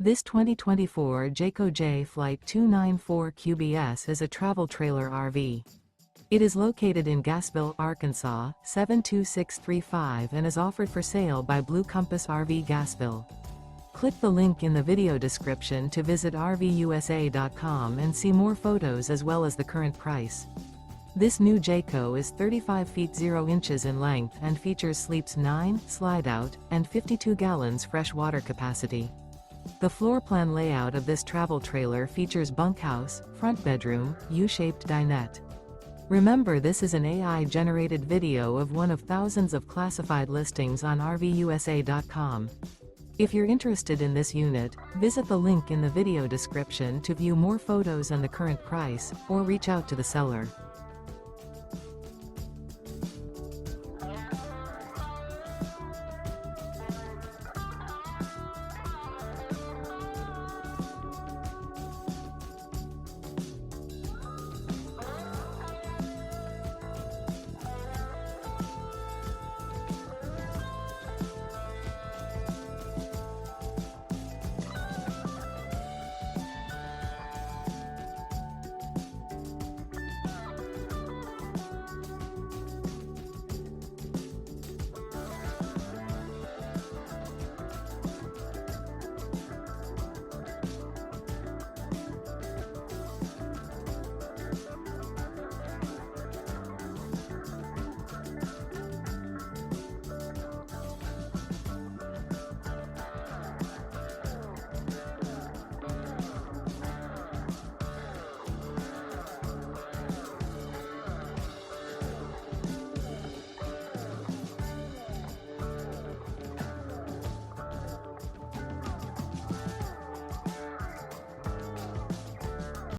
This 2024 Jayco Jay Flight 294 QBS is a travel trailer RV. It is located in Gassville, Arkansas, 72635 and is offered for sale by Blue Compass RV Gassville. Click the link in the video description to visit RVUSA.com and see more photos as well as the current price. This new Jayco is 35 feet 0 inches in length and features sleeps 9, Slideout, and 52 gallons fresh water capacity. The floor plan layout of this travel trailer features bunkhouse, front bedroom, U-shaped dinette. Remember, this is an AI-generated video of one of thousands of classified listings on RVUSA.com. If you're interested in this unit, visit the link in the video description to view more photos and the current price, or reach out to the seller.